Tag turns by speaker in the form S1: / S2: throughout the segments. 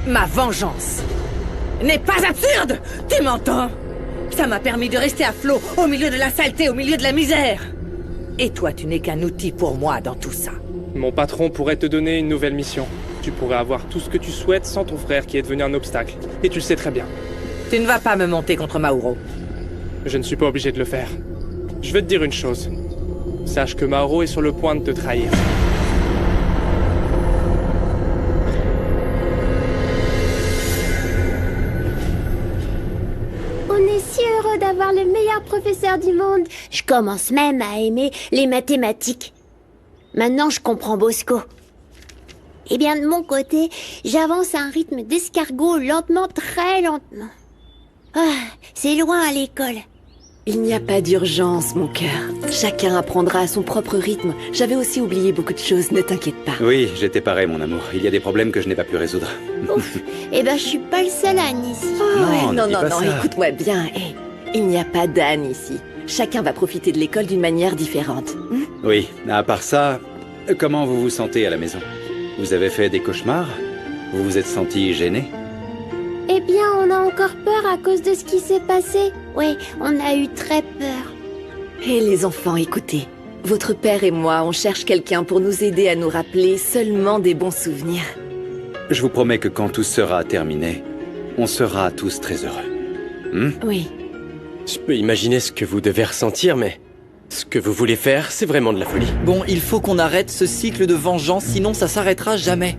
S1: Ma vengeance n'est pas absurde. Tu m'entends? Ça m'a permis de rester à flot, au milieu de la saleté, au milieu de la misère. Et toi, tu n'es qu'un outil pour moi dans tout ça.
S2: Mon patron pourrait te donner une nouvelle mission. Tu pourrais avoir tout ce que tu souhaites sans ton frère qui est devenu un obstacle. Et tu le sais très bien.
S1: Tu ne vas pas me monter contre Mauro.
S2: Je ne suis pas obligé de le faire. Je veux te dire une chose. Sache que Mauro est sur le point de te trahir.
S3: On est si heureux d'avoir le meilleur professeur du monde. Je commence même à aimer les mathématiques. Maintenant, je comprends Bosco. Eh bien, de mon côté, j'avance à un rythme d'escargot, lentement, très lentement. Ah, c'est loin à l'école.
S4: Il n'y a pas d'urgence, mon cœur. Chacun apprendra à son propre rythme. J'avais aussi oublié beaucoup de choses, ne t'inquiète pas.
S5: Oui, j'étais pareil, mon amour. Il y a des problèmes que je n'ai pas pu résoudre.
S3: Ouf, eh ben, je suis pas le seul Anne ici.
S4: Oh,
S5: Non,
S4: ouais,
S5: ne dis
S4: non,
S5: pas
S4: non,
S5: ça.
S4: écoute-moi bien. Il n'y a pas d'âne ici. Chacun va profiter de l'école d'une manière différente.
S5: Oui, à part ça, comment vous vous sentez à la maison? Vous avez fait des cauchemars? Vous vous êtes senti gêné?
S3: Eh bien, on a encore peur à cause de ce qui s'est passé. Oui, on a eu très peur.
S4: Et les enfants, écoutez. Votre père et moi, on cherche quelqu'un pour nous aider à nous rappeler seulement des bons souvenirs.
S5: Je vous promets que quand tout sera terminé, on sera tous très heureux.
S4: Oui.
S6: Je peux imaginer ce que vous devez ressentir, mais ce que vous voulez faire, c'est vraiment de la folie.
S7: Bon, il faut qu'on arrête ce cycle de vengeance, sinon ça s'arrêtera jamais.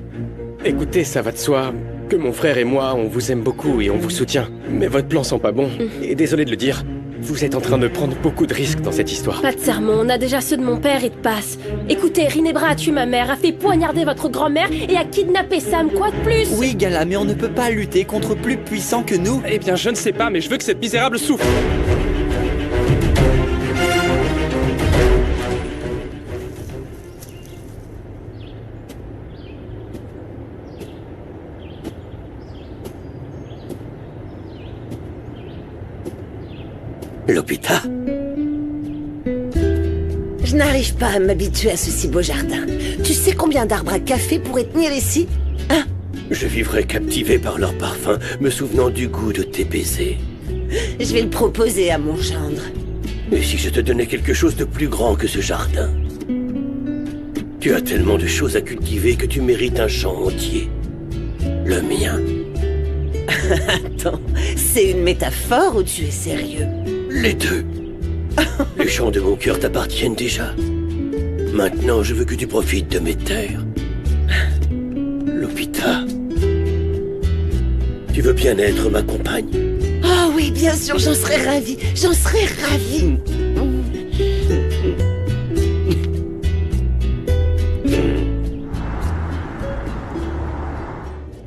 S6: Écoutez, ça va de soi que mon frère et moi, on vous aime beaucoup et on vous soutient. Mais votre plan sent pas bon. Et désolé de le dire, vous êtes en train de prendre beaucoup de risques dans cette histoire.
S8: Pas de sermon, on a déjà ceux de mon père et de Passe. Écoutez, Rinebra a tué ma mère, a fait poignarder votre grand-mère et a kidnappé Sam, quoi de plus?
S7: Oui, Gala, mais on ne peut pas lutter contre plus puissant que nous.
S2: Eh bien, je ne sais pas, mais je veux que cette misérable souffre.
S9: Lupita?
S1: Je n'arrive pas à m'habituer à ce si beau jardin. Tu sais combien d'arbres à café pourraient tenir ici? Hein?
S9: Je vivrai captivé par leur parfum, me souvenant du goût de tes baisers.
S1: Je vais le proposer à mon gendre.
S9: Et si je te donnais quelque chose de plus grand que ce jardin? Tu as tellement de choses à cultiver que tu mérites un champ entier. Le mien.
S1: Attends, c'est une métaphore ou tu es sérieux?
S9: Les deux. Les champs de mon cœur t'appartiennent déjà. Maintenant, je veux que tu profites de mes terres. Lupita. Tu veux bien être ma compagne?
S1: Oh oui, bien sûr, j'en serais ravie. J'en serais ravie.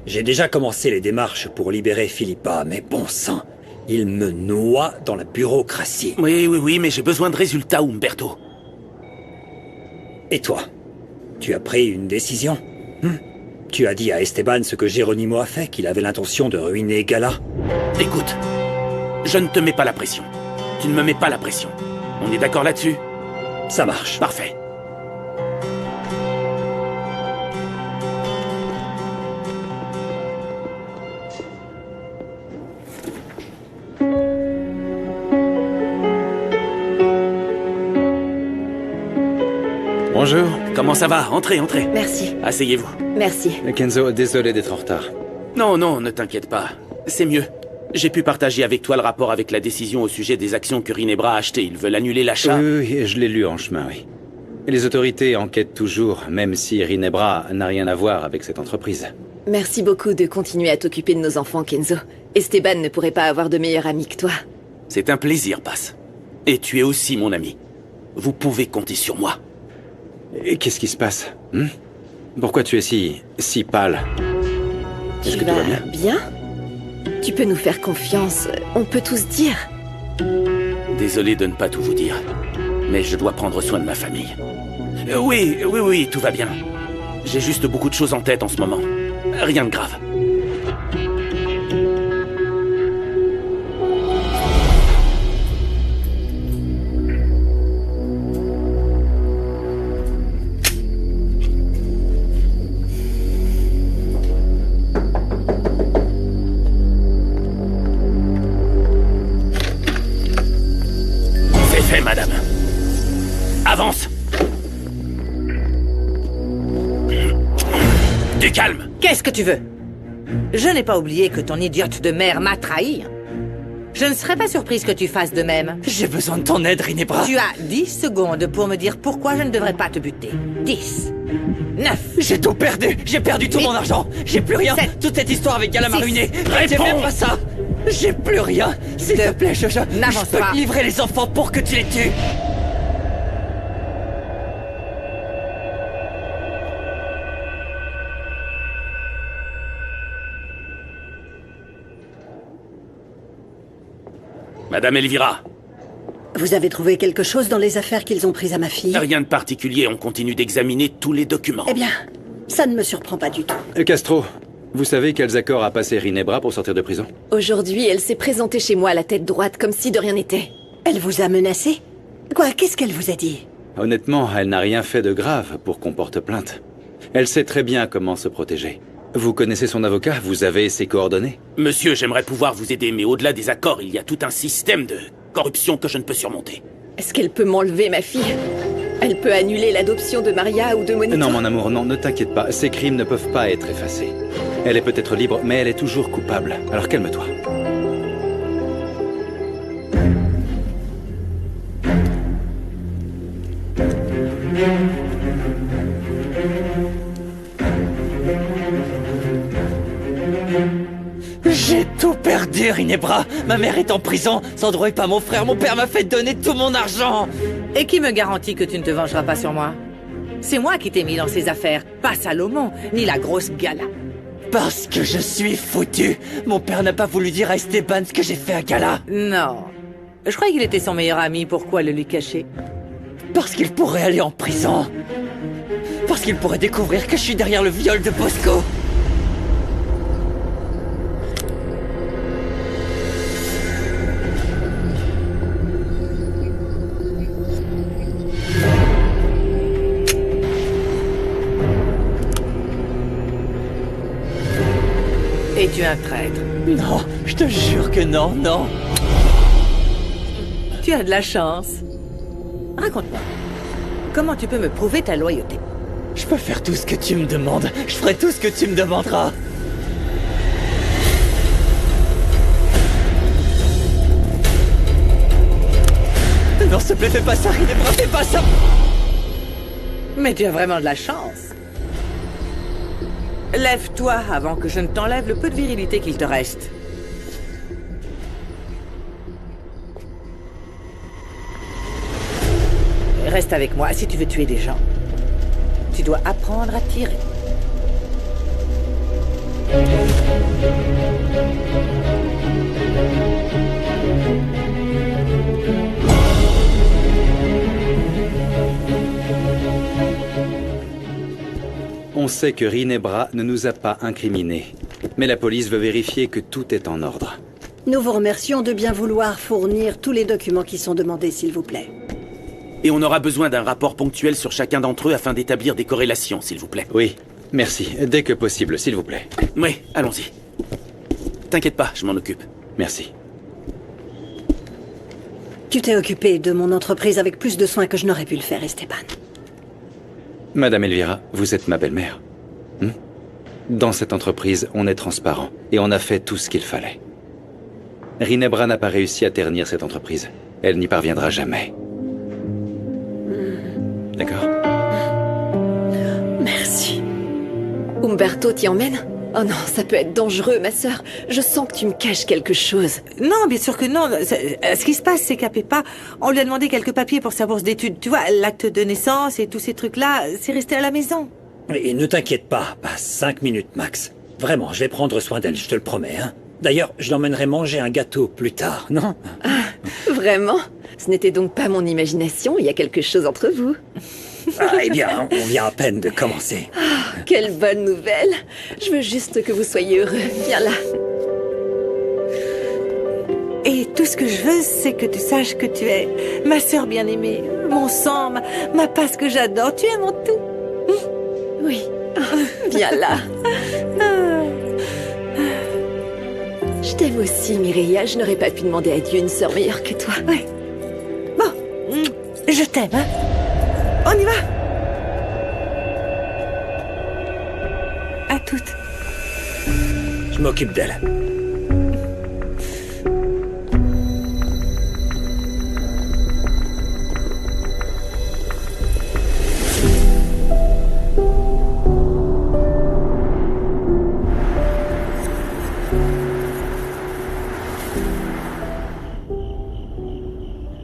S10: J'ai déjà commencé les démarches pour libérer Philippa, mais bon sang, il me noie dans la bureaucratie.
S11: Oui, mais j'ai besoin de résultats, Umberto.
S10: Et toi? Tu as pris une décision? Tu as dit à Esteban ce que Geronimo a fait, qu'il avait l'intention de ruiner Gala?
S11: Écoute, je ne te mets pas la pression. Tu ne me mets pas la pression. On est d'accord là-dessus?
S10: Ça marche.
S11: Parfait.
S5: Bonjour.
S11: Comment ça va? Entrez.
S4: Merci.
S11: Asseyez-vous.
S4: Merci.
S5: Kenzo, désolé d'être en retard.
S11: Non, ne t'inquiète pas. C'est mieux. J'ai pu partager avec toi le rapport avec la décision au sujet des actions que Rinebra a achetées. Ils veulent annuler l'achat.
S5: Oui, je l'ai lu en chemin, oui. Et les autorités enquêtent toujours, même si Rinebra n'a rien à voir avec cette entreprise.
S4: Merci beaucoup de continuer à t'occuper de nos enfants, Kenzo. Esteban ne pourrait pas avoir de meilleur ami que toi.
S11: C'est un plaisir, Passe. Et tu es aussi mon ami. Vous pouvez compter sur moi.
S5: Et qu'est-ce qui se passe? Pourquoi tu es si pâle? Est-ce que tout va bien?
S4: Bien? Tu peux nous faire confiance, on peut tout se dire.
S11: Désolé de ne pas tout vous dire. Mais je dois prendre soin de ma famille. Oui, tout va bien. J'ai juste beaucoup de choses en tête en ce moment. Rien de grave. Du calme!
S1: Qu'est-ce que tu veux? Je n'ai pas oublié que ton idiote de mère m'a trahi. Je ne serais pas surprise que tu fasses de même.
S7: J'ai besoin de ton aide, Rinebra.
S1: Tu as 10 secondes pour me dire pourquoi je ne devrais pas te buter. 10. 9.
S7: J'ai tout perdu. J'ai perdu tout
S1: 8,
S7: mon argent. J'ai plus rien.
S1: 7,
S7: Toute cette histoire avec Gala m'a
S1: 6,
S7: ruiné. J'ai même pas ça. J'ai plus rien. S'il te plaît, je
S1: n'avance
S7: peux
S1: pas.
S7: te livrer les enfants pour que tu les tues.
S11: Madame Elvira,
S12: Vous avez trouvé quelque chose dans les affaires qu'ils ont prises à ma fille?
S11: rien de particulier, on continue d'examiner tous les documents.
S12: Eh bien, ça ne me surprend pas du tout.
S5: Castro, vous savez quels accords a passé Rinebra pour sortir de prison?
S4: Aujourd'hui, elle s'est présentée chez moi à la tête droite, comme si de rien n'était.
S12: Elle vous a menacé? Quoi? Qu'est-ce qu'elle vous a dit?
S5: Honnêtement, elle n'a rien fait de grave pour qu'on porte plainte. Elle sait très bien comment se protéger. Vous connaissez son avocat? Vous avez ses coordonnées?
S11: Monsieur, j'aimerais pouvoir vous aider, mais au-delà des accords, il y a tout un système de corruption que je ne peux surmonter.
S4: Est-ce qu'elle peut m'enlever ma fille? Elle peut annuler l'adoption de Maria ou de Monica?
S5: Non, mon amour, non, ne t'inquiète pas. Ces crimes ne peuvent pas être effacés. Elle est peut-être libre, mais elle est toujours coupable. Alors calme-toi.
S7: J'ai tout perdu, Rinebra. Ma mère est en prison. Sandro est pas mon frère. Mon père m'a fait donner tout mon argent.
S1: Et qui me garantit que tu ne te vengeras pas sur moi? C'est moi qui t'ai mis dans ces affaires, pas Salomon, ni la grosse Gala.
S7: Parce que je suis foutu. Mon père n'a pas voulu dire à Esteban ce que j'ai fait à Gala.
S1: Non. Je croyais qu'il était son meilleur ami, pourquoi le lui cacher?
S7: Parce qu'il pourrait aller en prison. Parce qu'il pourrait découvrir que je suis derrière le viol de Bosco.
S1: Es-tu un traître?
S7: Non, je te jure que non, non.
S1: Tu as de la chance. Raconte-moi. Comment tu peux me prouver ta loyauté?
S7: Je peux faire tout ce que tu me demandes. Je ferai tout ce que tu me demanderas. Non, s'il te plaît, fais pas ça, Rinebra, fais pas ça.
S1: Mais tu as vraiment de la chance. Lève-toi avant que je ne t'enlève le peu de virilité qu'il te reste. Reste avec moi si tu veux tuer des gens. Tu dois apprendre à tirer.
S5: On sait que Rinebra ne nous a pas incriminés. Mais la police veut vérifier que tout est en ordre.
S12: Nous vous remercions de bien vouloir fournir tous les documents qui sont demandés, s'il vous plaît.
S11: Et on aura besoin d'un rapport ponctuel sur chacun d'entre eux afin d'établir des corrélations, s'il vous plaît.
S5: Oui, merci. Dès que possible, s'il vous plaît.
S11: Oui, allons-y. T'inquiète pas, je m'en occupe.
S5: Merci.
S12: Tu t'es occupé de mon entreprise avec plus de soin que je n'aurais pu le faire, Esteban.
S5: Madame Elvira, vous êtes ma belle-mère. Dans cette entreprise, on est transparent et on a fait tout ce qu'il fallait. Rinebra n'a pas réussi à ternir cette entreprise. Elle n'y parviendra jamais. D'accord?
S12: Merci.
S4: Umberto t'y emmène? Oh non, ça peut être dangereux, ma sœur. Je sens que tu me caches quelque chose.
S1: Non, bien sûr que non. Ce qui se passe, c'est qu'à Peppa, on lui a demandé quelques papiers pour sa bourse d'études. Tu vois, l'acte de naissance et tous ces trucs-là, c'est resté à la maison.
S10: Et ne t'inquiète pas, 5 minutes max. Vraiment, je vais prendre soin d'elle, je te le promets. Hein. D'ailleurs, je l'emmènerai manger un gâteau plus tard, non?
S4: Vraiment? Ce n'était donc pas mon imagination, il y a quelque chose entre vous.
S10: Eh bien, on vient à peine de commencer.
S4: Oh, quelle bonne nouvelle! Je veux juste que vous soyez heureux. Viens là.
S1: Et tout ce que je veux, c'est que tu saches que tu es ma sœur bien-aimée, mon sang, ma passe que j'adore. Tu es mon tout.
S4: Oui. Viens là. Je t'aime aussi, Mireia. Je n'aurais pas pu demander à Dieu une sœur meilleure que toi.
S1: Ouais. Bon, je t'aime, hein. On y va. À toutes.
S10: Je m'occupe d'elle.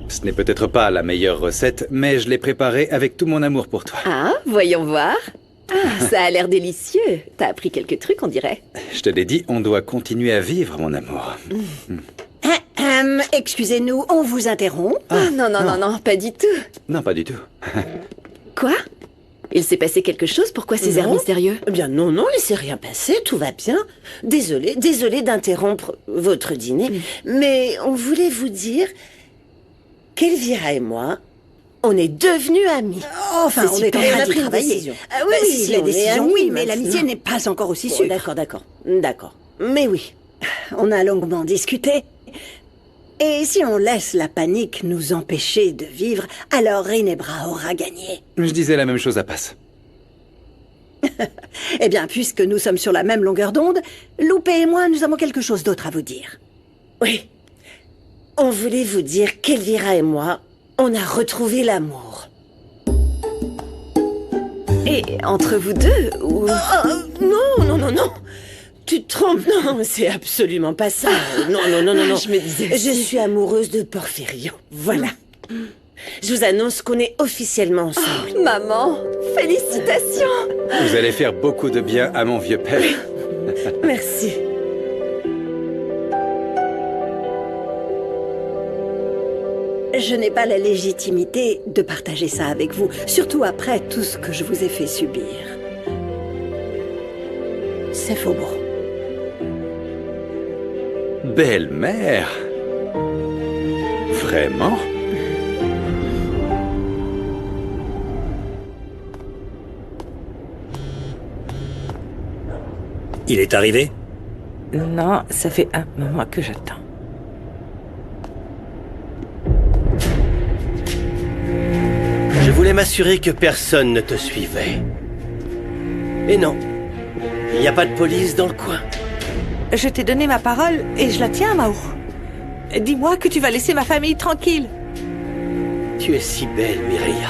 S5: Ce n'est peut-être pas la meilleure recette, mais je l'ai préparée avec tout mon amour pour toi.
S4: Ah, voyons voir. Ah, ça a l'air délicieux. T'as appris quelques trucs, on dirait.
S5: Je te l'ai dit, on doit continuer à vivre, mon amour.
S12: Excusez-nous, on vous interrompt.
S4: Ah, non, pas du tout.
S5: Non, pas du tout.
S4: Quoi? Il s'est passé quelque chose? Pourquoi ces airs mystérieux?
S13: Eh bien non, laissez rien passer, tout va bien. Désolée d'interrompre votre dîner, mais on voulait vous dire qu'Elvira et moi, on est devenus amis.
S12: Enfin, on est en train d'y travailler.
S13: Oui,
S12: la décision, oui, mais l'amitié n'est pas encore aussi sûre.
S13: D'accord. Mais oui.
S12: On a longuement discuté. Et si on laisse la panique nous empêcher de vivre, alors Rinebra aura gagné.
S5: Je disais la même chose à Passe.
S12: Eh bien, puisque nous sommes sur la même longueur d'onde, Loupé et moi, nous avons quelque chose d'autre à vous dire.
S13: Oui. On voulait vous dire qu'Elvira et moi, on a retrouvé l'amour.
S4: Et entre vous deux, ou...
S13: Non. Tu te trompes, non, c'est absolument pas ça. Non.
S4: Je me disais...
S13: Je suis amoureuse de Porphyrio, voilà. Je vous annonce qu'on est officiellement ensemble.
S4: Oh, maman, félicitations.
S5: Vous allez faire beaucoup de bien à mon vieux père.
S13: Merci.
S12: Je n'ai pas la légitimité de partager ça avec vous, surtout après tout ce que je vous ai fait subir. C'est Faubourg.
S5: Belle-mère? Vraiment?
S10: Il est arrivé?
S1: Non, ça fait un moment que j'attends.
S9: Je voulais m'assurer que personne ne te suivait. Et non, il n'y a pas de police dans le coin.
S1: Je t'ai donné ma parole et je la tiens, Mao. Dis-moi que tu vas laisser ma famille tranquille.
S9: Tu es si belle, Mireia.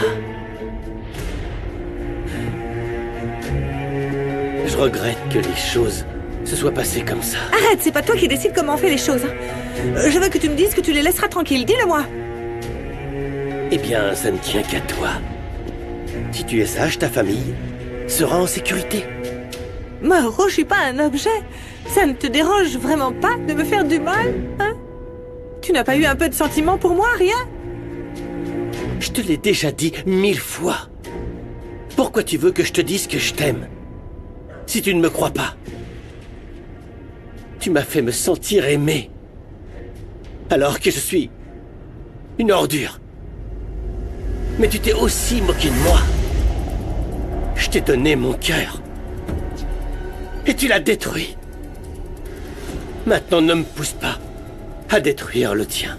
S9: Je regrette que les choses se soient passées comme ça.
S1: Arrête, c'est pas toi qui décide comment on fait les choses. Je veux que tu me dises que tu les laisseras tranquilles, dis-le-moi.
S9: Eh bien, ça ne tient qu'à toi. Si tu es sage, ta famille sera en sécurité.
S1: Mauro, je suis pas un objet. Ça ne te dérange vraiment pas de me faire du mal, hein? Tu n'as pas eu un peu de sentiment pour moi, rien?
S9: Je te l'ai déjà dit 1000 fois. Pourquoi tu veux que je te dise que je t'aime? Si tu ne me crois pas. Tu m'as fait me sentir aimé. Alors que je suis une ordure. Mais tu t'es aussi moqué de moi. Je t'ai donné mon cœur. Et tu l'as détruit. Maintenant, ne me pousse pas à détruire le tien.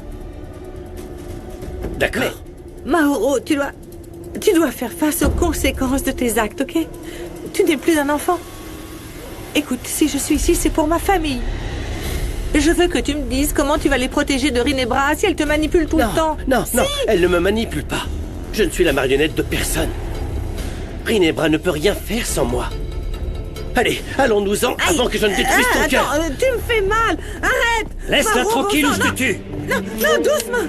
S9: D'accord?
S1: Mauro, tu dois faire face aux conséquences de tes actes, ok? Tu n'es plus un enfant. Écoute, si je suis ici, c'est pour ma famille. Je veux que tu me dises comment tu vas les protéger de Rinebra si elle te manipule tout le temps.
S9: Non, elle ne me manipule pas. Je ne suis la marionnette de personne. Rinebra ne peut rien faire sans moi. Allez, allons-nous-en avant que je ne détruise ton cœur.
S1: Attends, tu me fais mal. Arrête.
S10: Laisse-la tranquille ou je te tue.
S1: Non, doucement.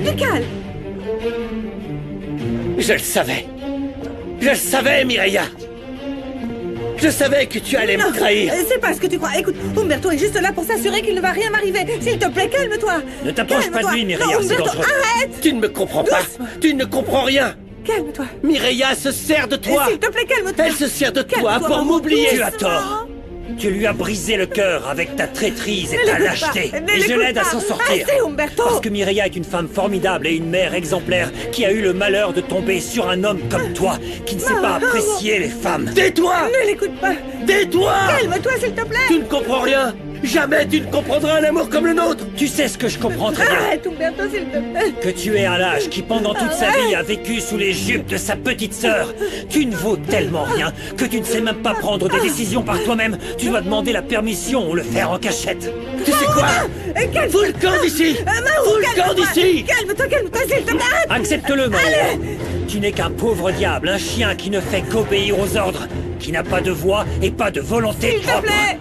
S1: Du calme.
S9: Je le savais. Je le savais, Mireia. Je savais que tu allais me trahir.
S1: C'est pas ce que tu crois. Écoute, Umberto est juste là pour s'assurer qu'il ne va rien m'arriver. S'il te plaît, calme-toi.
S10: Ne t'approche pas de lui, Mireia, c'est dangereux.
S1: Arrête.
S9: Tu ne me comprends pas. Tu ne comprends rien.
S1: Calme-toi.
S9: Mireia se sert de toi.
S1: S'il te plaît, calme-toi.
S9: Elle se sert de toi pour m'oublier.
S10: Tu as tort. Tu lui as brisé le cœur avec ta traîtrise et ta lâcheté. Et je l'aide à s'en sortir.
S1: Assez, Umberto.
S10: Parce que Mireia est une femme formidable et une mère exemplaire qui a eu le malheur de tomber sur un homme comme toi, qui ne sait pas apprécier les femmes.
S9: Tais-toi.
S1: Ne l'écoute pas.
S9: Tais-toi!
S1: Calme-toi, s'il te plaît!
S9: Tu ne comprends rien! Jamais tu ne comprendras un amour comme le nôtre!
S10: Tu sais ce que je comprends très bien.
S1: Arrête, Umberto, s'il te plaît!
S10: Que tu es un lâche qui, pendant toute sa vie, a vécu sous les jupes de sa petite sœur. Tu ne vaux tellement rien que tu ne sais même pas prendre des décisions par toi-même. Tu dois demander la permission ou le faire en cachette.
S9: Tu sais quoi? Fous le camp d'ici! Fous le camp d'ici!
S1: Calme-toi, s'il te plaît!
S10: Accepte-le, Mauro. Tu n'es qu'un pauvre diable, un chien qui ne fait qu'obéir aux ordres, qui n'a pas de voix et pas de volonté
S1: S'il te
S10: propre.
S1: plaît!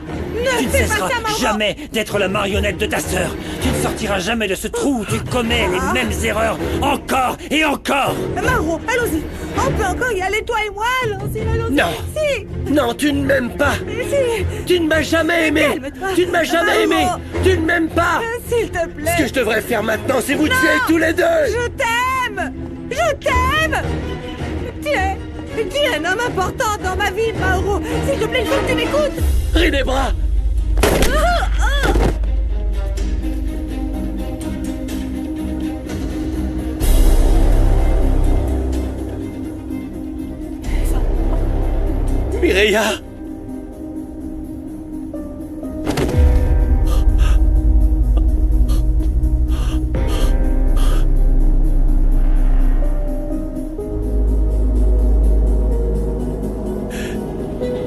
S10: Tu ne
S1: fais pas
S10: cesseras
S1: ça, Mauro.
S10: jamais d'être la marionnette de ta sœur. Tu ne sortiras jamais de ce trou où tu commets les mêmes erreurs encore et encore.
S1: Mauro, allons-y! On peut encore y aller, toi et moi! Allons-y!
S9: Non!
S1: Si!
S9: Non, tu ne m'aimes pas!
S1: Si!
S9: Tu ne m'as jamais aimé!
S1: Calme-toi.
S9: Tu ne m'as jamais aimé!
S1: Mauro.
S9: Tu ne m'aimes pas!
S1: S'il te plaît!
S9: Ce que je devrais faire maintenant, c'est vous tuer
S1: Non.
S9: tous les deux!
S1: Je t'aime! Je t'aime! Tu es un homme important dans ma vie, Mauro! S'il te plaît, il faut que tu m'écoutes!
S9: Rinebra! Mireia!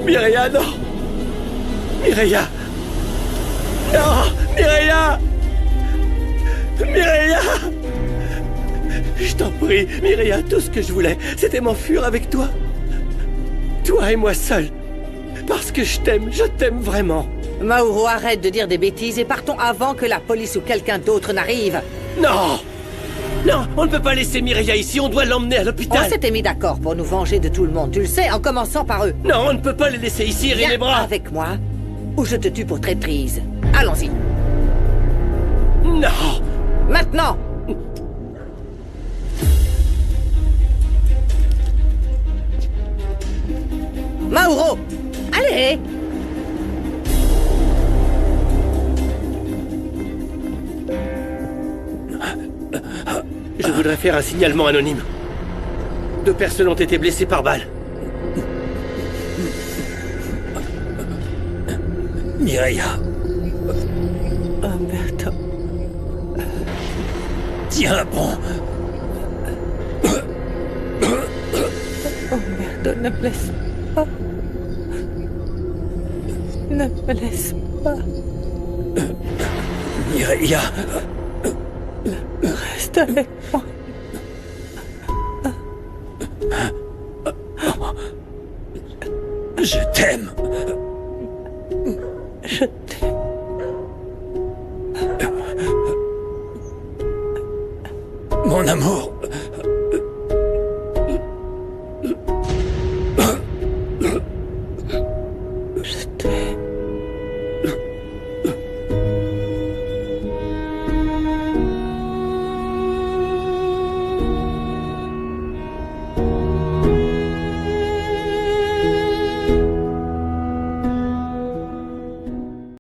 S9: Mireia, non! Mireia! Non! Mireia! Mireia! Je t'en prie, Mireia, tout ce que je voulais, c'était m'enfuir avec toi. Toi et moi seul. Parce que je t'aime vraiment.
S1: Mauro, arrête de dire des bêtises et partons avant que la police ou quelqu'un d'autre n'arrive.
S9: Non! Non, on ne peut pas laisser Mireia ici, on doit l'emmener à
S1: On
S9: l'hôpital.
S1: s'était mis d'accord pour nous venger de tout le monde, tu le sais, en commençant par eux.
S9: Non, on ne peut pas les laisser ici,
S1: Viens
S9: Rinebra.
S1: avec moi, ou je te tue pour traîtrise. Allons-y.
S9: Non!
S1: Maintenant! Mauro! Allez!
S9: Je voudrais faire un signalement anonyme. 2 personnes ont été blessées par balle.
S10: Mireia,
S1: Umberto.
S10: tiens bon.
S1: Umberto, ne me laisse pas. Ne me laisse pas.
S10: Mireia,
S1: Reste avec moi.
S10: je t'aime.
S1: Je t'aime.
S10: Mon amour.
S1: Je t'aime.